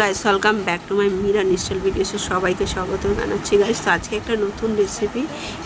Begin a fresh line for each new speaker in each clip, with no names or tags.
Guys welcome back to my Meera Nishchal ভিডিওসে সবাইকে স্বাগত জানাচ্ছি গাইস। তো আজকে একটা নতুন রেসিপি।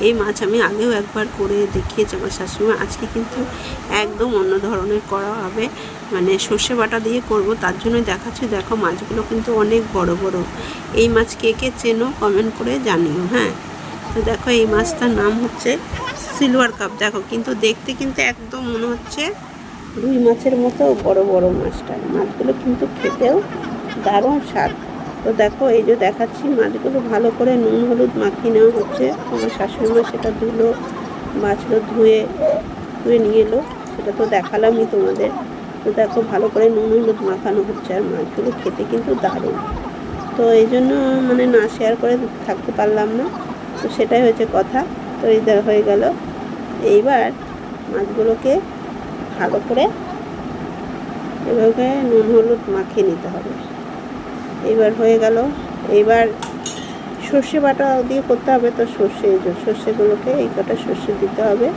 এই মাছ আমি আগেও একবার করে দেখিয়েছি আমার শাশুড়ি। আজকে কিন্তু একদম অন্য ধরনের করা হবে, মানে সর্ষে বাটা দিয়ে করব, তার জন্যই দেখাচ্ছি। দেখো মাছগুলো কিন্তু অনেক বড় বড়। এই মাছ কে কে চেনো কমেন্ট করে জানিও। হ্যাঁ, তো দেখো এই মাছটার নাম হচ্ছে সিলভার কাপ। দেখো কিন্তু দেখতে কিন্তু একদম মনে হচ্ছে রুই মাছের মতো বড় বড় মাছগুলো কিন্তু খেতেও দারুণ স্বাদ। তো দেখো এই যে দেখাচ্ছি, মাছগুলো ভালো করে নুন হলুদ মাখিয়ে নেওয়া হচ্ছে। আমার শাশুড়ি মা সেটা মাছগুলো ধুয়ে নিয়ে এলো, সেটা তো দেখালামই তোমাদের। তো দেখো ভালো করে নুন হলুদ মাখানো হচ্ছে, আর মাছগুলো খেতে কিন্তু দারুণ। তো এই জন্য মানে না শেয়ার করে থাকতে পারলাম না, তো সেটাই হয়েছে কথা। তো এই হয়ে গেল। এইবার মাছগুলোকে ভালো করে এভাবে নুন হলুদ মাখিয়ে নিতে হবে। এইবার হয়ে গেল। এইবার সর্ষে বাটা দিয়ে করতে হবে। তো সর্ষেগুলোকে এই কটা সর্ষে দিতে হবে,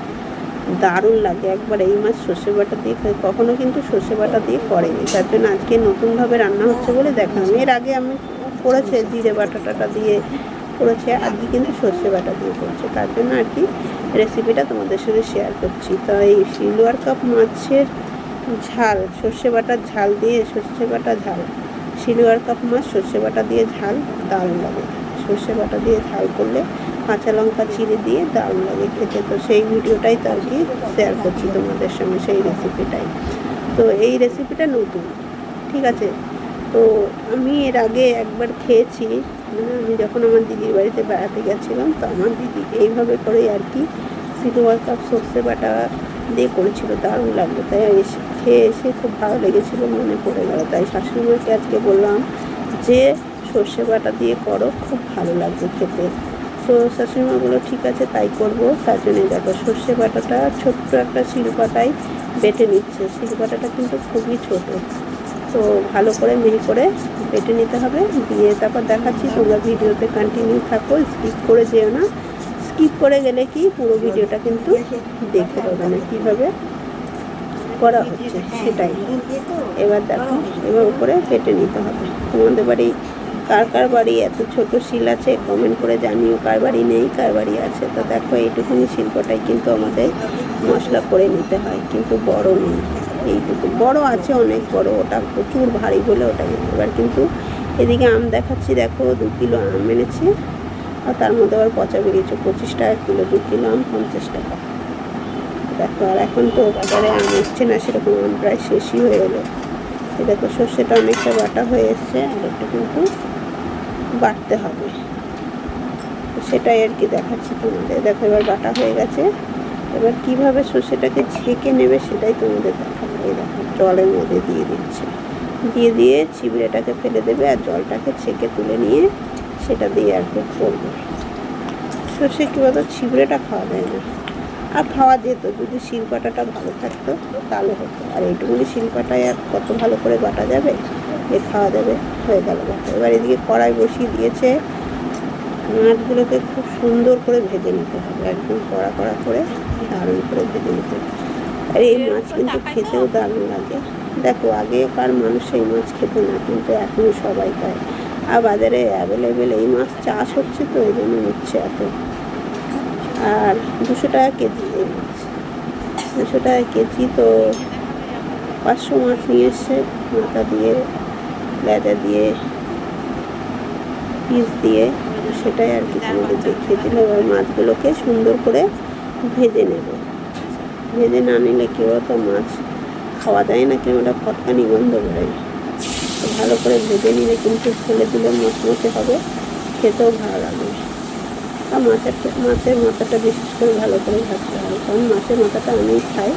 দারুণ লাগে একবার। এই মাছ সর্ষে বাটা দিয়ে কখনো কিন্তু সর্ষে বাটা দিয়ে করেনি, তার জন্য আজকে নতুনভাবে রান্না হচ্ছে বলে দেখালাম। এর আগে আমি করেছে জিরে বাটাটা দিয়ে করেছে, আজকে কিন্তু সর্ষে বাটা দিয়ে করছে, তার জন্য আর কি রেসিপিটা তোমাদের সাথে শেয়ার করছি। তো এই সিলভার কাপ মাছের ঝাল, সর্ষে বাটার ঝাল দিয়ে, সিলভার কাপ মাছ সর্ষে বাটা দিয়ে ঝাল দারুণ লাগে। সর্ষে বাটা দিয়ে ঝাল করলে কাঁচা লঙ্কা চিড়ে দিয়ে দারুণ লাগে খেতে। তো সেই ভিডিওটাই তো আর কি শেয়ার করছি তোমাদের সঙ্গে, সেই রেসিপিটাই। তো এই রেসিপিটা নতুন, ঠিক আছে। তো আমি এর আগে একবার খেয়েছি, মানে আমি যখন আমার দিদির বাড়িতে বেড়াতে গেছিলাম, তো আমার দিদি এইভাবে করেই আর কি সিলভার কাপ সর্ষে বাটা দিয়ে করেছিল, দারুণ লাগলো। তাই খেয়ে এসে খুব ভালো লেগেছিলো, মনে পড়ে গেল। তাই শাশুড়িমাকে আজকে বললাম যে সর্ষে বাটা দিয়ে করো, খুব ভালো লাগবে খেতে। তো শাশুড়িমা বললো ঠিক আছে তাই করব। তার জন্য দেখো সর্ষে বাটাটা ছোট্ট একটা শিলপাটায় বেটে নিচ্ছে। শিলপাটাটা কিন্তু খুবই ছোট, তো ভালো করে মিহি করে বেটে নিতে হবে। দিয়ে তারপর দেখাচ্ছি, তোমরা ভিডিওতে কন্টিনিউ থাকো, স্কিপ করে যেও না। স্কিপ করে গেলে কি পুরো ভিডিওটা কিন্তু দেখতে পাবে না কীভাবে করা হচ্ছে সেটাই। এবার দেখো এবার উপরে কেটে নিতে হবে। তোমাদের বাড়ি কার বাড়ি এত ছোট শিল আছে কমেন্ট করে জানিও, কার বাড়ি নেই কার বাড়ি আছে। তো দেখো এইটুকুনি শিল্পটাই কিন্তু আমাদের মশলা করে নিতে হয়, কিন্তু বড় নেই, এইটুকু বড় আছে, অনেক বড়, ওটা প্রচুর ভারী বলে ওটা। এবার কিন্তু এদিকে আম দেখাচ্ছি, দেখো 2 কিলো আম এনেছি, আর তার মধ্যে আবার পচা বেরিয়েছে। 25 টাকা কিলো, 2 কিলো আম 50 টাকা। দেখো আর এখন তো বাজারে আম এসছে না সেরকম, আম প্রায় শেষই হয়ে এলো। দেখো সর্ষেটা অনেকটা বাটা হয়ে এসছে, আর একটু কিন্তু বাটতে হবে, তো সেটাই আর কি দেখাচ্ছি তোমাদের। দেখো এবার বাটা হয়ে গেছে। এবার কিভাবে সর্ষেটাকে ছেঁকে নেবে সেটাই তোমাদের দেখাবো। এই দেখো জলের মধ্যে দিয়ে দিচ্ছে, দিয়ে চিবড়েটাকে ফেলে দেবে, আর জলটাকে ছেঁকে তুলে নিয়ে সেটা দিয়ে আর কি করবে। সর্ষে কী বলতো, চিবড়েটা খাওয়া যায় না, আর খাওয়া যেত যদি শিলপাটাটা ভালো থাকতো তাহলে হতো। আর এইটুকুনি শিলপাটায় আর কত ভালো করে বাটা যাবে, এ খাওয়া যাবে। হয়ে গেল বাটা। এবার এদিকে কড়াই বসিয়ে দিয়েছে। মাছগুলোকে খুব সুন্দর করে ভেজে নিতে হবে, একদম কড়া করে দারুণ করে ভেজে নিতে হবে। আর এই মাছ কিন্তু খেতেও দারুণ লাগে। দেখো আগেকার মানুষ এই মাছ খেত না, কিন্তু এখন সবাই খায়। আর বাজারে অ্যাভেলেবেল এই মাছ চাষ হচ্ছে, তো এই জন্য নিচ্ছে এত। আর 200 টাকা কেজি এই মাছ, 200 টাকা কেজি। তো 500 মাছ নিয়ে এসছে, মাথা দিয়ে লেজা দিয়ে পিস দিয়ে, সেটাই আর কি তোমাদের দেখিয়ে দিল। এবার মাছগুলোকে সুন্দর করে ভেজে নেবে। ভেজে না নিলে কেউ তো মাছ খাওয়া যায় না, কেউ ওটা ফটকানি গন্ধ বেরোয়। তো ভালো করে ভেজে নিলে কিন্তু ফেলে দিলে মচমচে হবে, খেতেও ভালো লাগবে। আর মাছের মাথাটা বিশেষ করে ভালো করে ভাজতে হবে, কারণ মাছের মাথাটা আমি খাই।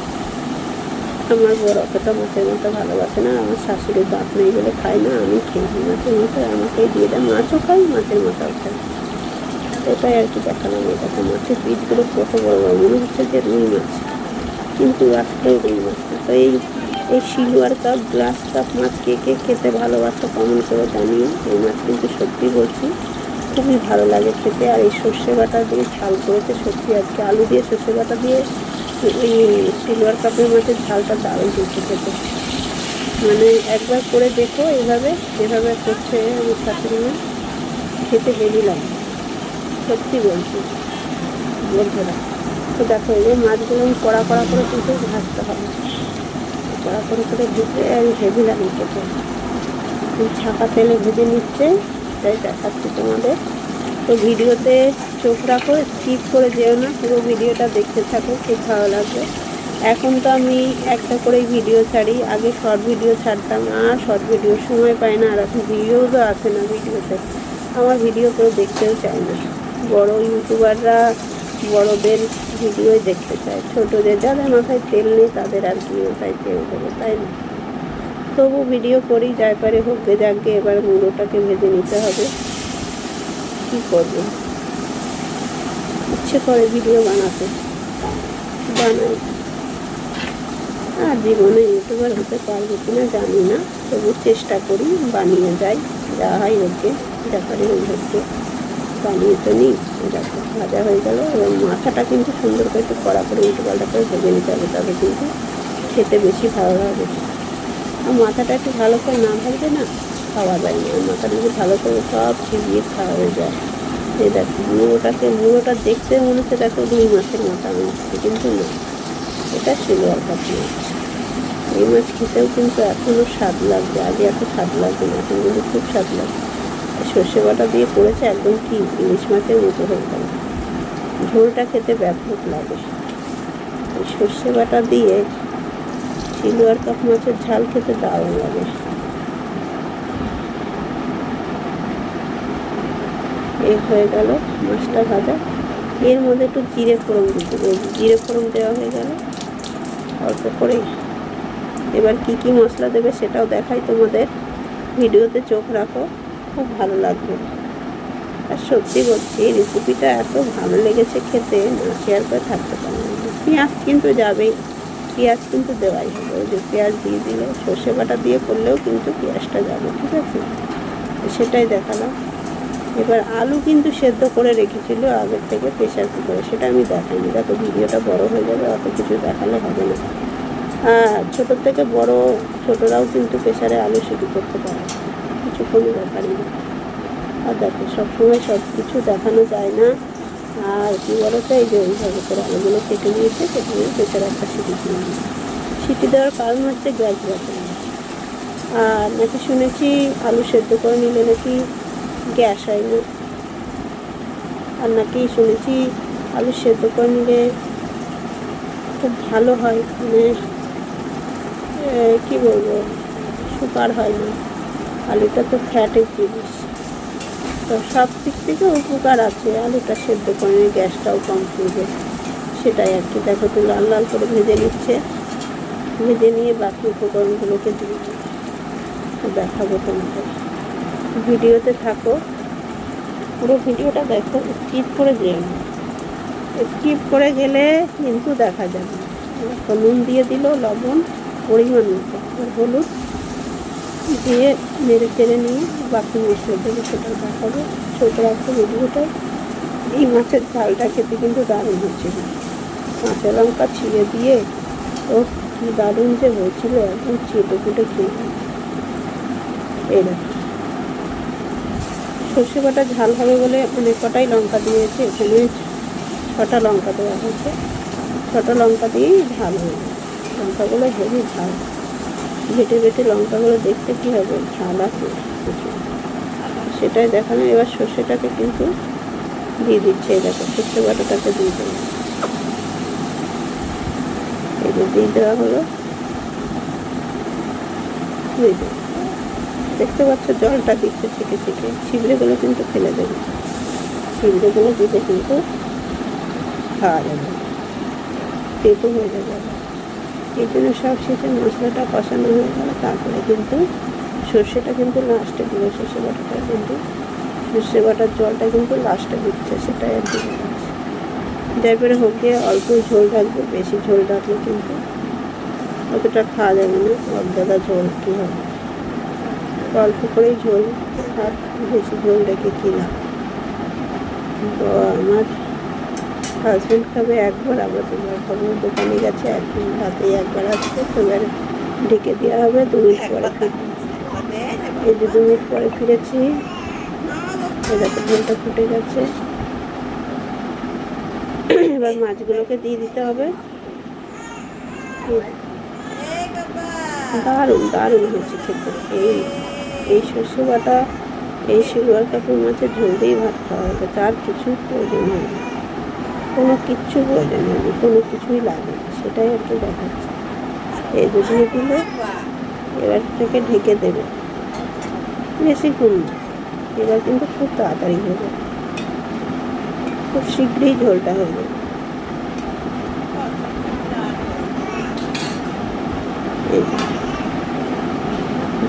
আমার বড় অতটা মাছের মাথা ভালোবাসে না, আমার শাশুড়ির দাঁত নেই বলে খায় না, আমি খেয়েছি মাছের মাথা, আমাকেই দিয়ে দেয়। মাছও খাই, মাছের মাথাও খাই। এটাই আর কি দেখালাম। এই দেখো মাছের পিসগুলো কত বড় বড়, মনে হচ্ছে যে রুই মাছ, কিন্তু আসলেও রুই মাছ না। তো এই সিলভার কাপ গ্লাস কাপ মাছ কে কে খেতে ভালোবাসো কমেন্ট করে জানিও। এই মাছ কিন্তু সত্যি বলছি খুবই ভালো লাগে খেতে। আর এই সর্ষে বাটা দিয়ে ঝাল করেছে সত্যি, আজকে আলু দিয়ে সর্ষে বাটা দিয়ে এই সিলভার কাপের মাছের ঝালটা দারুণ হয়েছে খেতে। মানে একবার করে দেখো এভাবে, যেভাবে করছে আমার শাশুড়ি মা, খেতে হেভি লাগে, সত্যি বলছি বন্ধুরা। তো দেখো এই যে মাছগুলো আমি কড়া কড়া করে কিন্তু ভাজতে হবে, কড়া করে ভেজে আমি হেভি লাগে খেতে। ছাঁকা তেলে ভেজে নিচ্ছে, তাই দেখাচ্ছি তোমাদের। তো ভিডিওতে চোখ রাখো, স্কিপ করে যেও না, পুরো ভিডিওটা দেখতে থাকো, খুব ভালো লাগবে। এখন তো আমি একটা করেই ভিডিও ছাড়ি, আগে শর্ট ভিডিও ছাড়তাম, আর শর্ট ভিডিও সময় পাই না, আর এখন ভিডিও তো আসে না ভিডিওতে, আমার ভিডিও কেউ দেখতেও চায় না। বড় ইউটিউবাররা বড়দের ভিডিওই দেখতে চায়, ছোটোদের যাদের মাথায় তেল নেই তাদের আর কি মাথায় তেল দেবে, তাই না? তবু ভিডিও করি, যাই পারে হোক গে যাকে, এবার মুড়োটাকে ভেজে নিতে হবে। কী করবো, ইচ্ছে করে ভিডিও বানাতে, বানাই। আর জীবনে ইউটিউবার হতে পারবো কিনা জানি না, তবু চেষ্টা করি, বানিয়ে যাই, যা হয় ওকে, যা পারি ওই হচ্ছে, বানিয়ে তো নিই। দেখো ভাজা হয়ে গেল, এবং মাথাটা কিন্তু সুন্দর করে একটু কড়া করে উল্টো পাল্টা করে ভেজে নিতে হবে, তবে কিন্তু খেতে বেশি ভালো লাগে। আর মাথাটা একটু ভালো করে না ভাজবে না, খাওয়া যায় না। মাথাটা যদি ভালো করে সব ছিটিয়ে খাওয়া হয়ে যায়। এই দেখো মুড়োটা দেখতে মনে হচ্ছে দেখো রুই মাছের মাথা মিশছে, কিন্তু না, এটা সিলভার কাপ মাছ। এই মাছ খেতেও কিন্তু এখনও স্বাদ লাগবে, আগে এত স্বাদ লাগবে না, এখন কিন্তু খুব স্বাদ লাগবে। সর্ষে বাটা দিয়ে করেছে, একদম কি ইলিশ মাছের মতো হয়ে গেল। ঝোলটা খেতে ব্যাপক লাগে। সর্ষে বাটা দিয়ে সিলভার কাপ মাছের ঝাল খেতে দারুণ লাগে। এই হয়ে গেল মাছটা ভাজা, এর মধ্যে একটু জিরে ফোড়ন দিতে হবে, জিরে ফোড়ন দেওয়া হয়ে গেল অল্প করে। এবার কি কি মশলা দেবে সেটাও দেখাই তোমাদের, ভিডিওতে চোখ রাখো, খুব ভালো লাগবে। আর সত্যি বলছি এই রেসিপিটা এত ভালো লেগেছে খেতে, না শেয়ার করে থাকতে পারলাম না। পেঁয়াজ কিন্তু যাবেই, পেঁয়াজ কিন্তু দেওয়াই হবে, ওই যে পেঁয়াজ দিয়ে দিলে, সর্ষে বাটা দিয়ে করলেও কিন্তু পেঁয়াজটা যাবে, ঠিক আছে, সেটাই দেখালাম। এবার আলু কিন্তু সেদ্ধ করে রেখেছিল আগের থেকে প্রেশার কুকারে, সেটা আমি দেখাইনি। দেখো ভিডিওটা বড় হয়ে যাবে, অত কিছু দেখালে হবে না। আর ছোটোর থেকে বড়, ছোটরাও কিন্তু প্রেশারে আলু সিদ্ধ করতে পারে, কিছু কোনো ব্যাপারই না। আর দেখো সবসময় সব কিছু দেখানো যায় না। আর কী বলো তো, এই যে এইভাবে করে আলুগুলো কেটে নিয়েছে, কেটে নিয়ে প্রেশারে একটা সিটি দিয়ে নিয়েছে। সিটি দেওয়ার কারণ হচ্ছে গ্যাস বাঁচে না। আর নাকি শুনেছি আলু সেদ্ধ করে নিলে নাকি গ্যাস হয় না, আর নাকি শুনেছি আলু সেদ্ধ করে নিলে খুব ভালো হয়, মানে কী বলবো, সুগার হয় না। আলুটা তো ফ্যাটের জিনিস, তো সব দিক থেকে উপকার আছে। আলুটা সেদ্ধ করে নিয়ে গ্যাসটাও কম করবে, সেটাই আর কি। দেখো তো লাল লাল করে ভেজে নিচ্ছে, ভেজে নিয়ে বাকি উপকরণগুলোকে দিয়ে দেখাবো তোমাদের। ভিডিওতে থাকো, পুরো ভিডিওটা দেখো, স্কিপ করে যেও না, স্কিপ করে গেলে কিন্তু দেখা যাবে। নুন দিয়ে দিল, লবণ পরিমাণ মতো, আর হলুদ দিয়ে নেড়ে চেড়ে নিয়ে বাকি মশলা দেবে, সেটা দেখাবো। ছোটো একটা ভিডিওটাই। এই মাছের ঝালটা খেতে কিন্তু দারুণ হচ্ছিল, কাঁচা লঙ্কা ছিঁড়ে দিয়ে ও কী দারুণ যে হয়েছিল, একদম চেটে ফুটে খেয়ে। এই দেখো সর্ষে বাটা ঝাল হবে বলে অনেক কটাই লঙ্কা দিয়েছে, এখানে 6টা লঙ্কা দেওয়া হয়েছে, 6টা লঙ্কা দিয়েই ঝাল হয়ে যায়। লঙ্কাগুলো হেভি ঝাল, বেটে বেটে লঙ্কাগুলো দেখতে কী হবে, ঝাল আছে কিছু, সেটাই দেখানো। এবার সর্ষেটাকে কিন্তু দিয়ে দিচ্ছে, এই দেখো সর্ষে বাটাটাকে দিয়ে দেবো, এই যে দিয়ে দেওয়া হলো। দেখতে পাচ্ছ জলটা দিচ্ছে ছিটে ছিটে, ছিবড়েগুলো কিন্তু ফেলে দেবে, ছিবড়েগুলো দিতে কিন্তু খাওয়া যাবে, তেতো হয়ে যাবে। এই জন্য সব শেষে মশলাটা কষানো হয়ে গেল, তারপরে কিন্তু সর্ষেটা কিন্তু লাস্টে দিল, সর্ষে বাটাটা কিন্তু, সর্ষে বাটার জলটা কিন্তু লাস্টে দিচ্ছে, সেটাই আর দিতে পারছে। যারপরে হোক গিয়ে অল্প ঝোল রাখবে, বেশি ঝোল রাখলে কিন্তু অতটা খাওয়া যাবে না, অর্ধেকা ঝোল কী হবে, অল্প করেই ঝোল, আর বেশি ঝোল রেখে কী লাভ। তো আমার হাজব্যান্ড খাবে একবার, আবার দুবার খাবো, দোকানে গেছে, একদিন রাতেই একবার আসবে, তো এবার ঢেকে দেওয়া হবে। 2 মিনিট পরে এই যে 2 মিনিট পরে ফিরেছি, এটাতে ঝোলটা ফুটে গেছে। এবার মাছগুলোকে দিয়ে দিতে হবে। দারুণ দারুণ হয়েছে খেতে। এই সর্ষে বাটা, এই সিলভার কাকুর মাছের ঝোল দিয়েই ভাত খাওয়া হবে, তার কিছুই প্রয়োজন হয়নি, কোনো কিচ্ছু প্রয়োজন হয়নি, কোনো কিছুই লাগে না, সেটাই একটু দেখাচ্ছে। এই দিয়ে দিলে এবার থেকে ঢেকে দেবে, বেশিক্ষণ না। এবার কিন্তু খুব তাড়াতাড়ি হয়ে যাবে, খুব শীঘ্রই ঝোলটা হয়ে যাবে। এই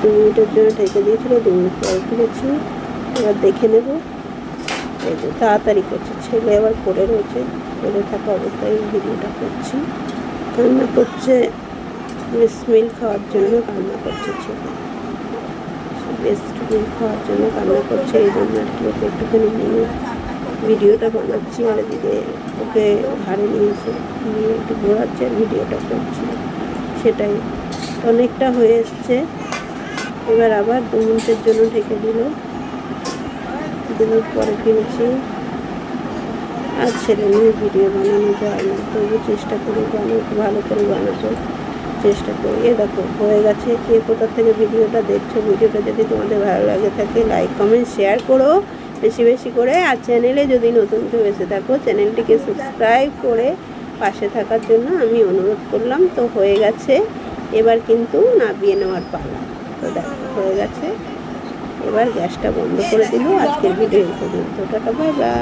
2 মিনিটের জন্য ঢেকে দিয়েছিল, 2 মিনিট পরে ফিরেছি। এবার দেখে নেব। এই যে তাড়াতাড়ি করছে, ছেলে আবার পড়ে রয়েছে, পড়ে থাকা অবস্থায় ভিডিওটা করছি। কান্না করছে, ব্রেস্ট মিল্ক খাওয়ার জন্য কান্না করছে ছেলে, ব্রেস্ট মিল্ক খাওয়ার জন্য কান্না করছে। এই জন্য আর কি ওকে একটুখানি নিয়ে ভিডিওটা বানাচ্ছি। আর এদিকে ওকে ঘাড়ে নিয়েছে, নিয়ে একটু ঘোরাচ্ছে, ভিডিওটা করছি। সেটাই অনেকটা হয়ে এসছে। এবার আবার 2 মিনিটের জন্য ঢেকে দিল। 2 মিনিট পরে ফিরেছি। আর ছেলে নিয়ে ভিডিও বানানো যায় না, তবু চেষ্টা করি ভালো করে বানাতে চেষ্টা করি। এ দেখো হয়ে গেছে। কে কোথা থেকে ভিডিওটা দেখছো, ভিডিওটা যদি তোমাদের ভালো লাগে থাকে লাইক কমেন্ট শেয়ার করো বেশি বেশি করে। আর চ্যানেলে যদি নতুন কেউ এসে থাকো, চ্যানেলটিকে সাবস্ক্রাইব করে পাশে থাকার জন্য আমি অনুরোধ করলাম। তো হয়ে গেছে, এবার কিন্তু নামিয়ে নেওয়ার পালা। তো দেখো হয়ে গেছে, এবার গ্যাসটা বন্ধ করে দিল। আজকের ভিডিও এই পর্যন্ত। Tata, bye bye.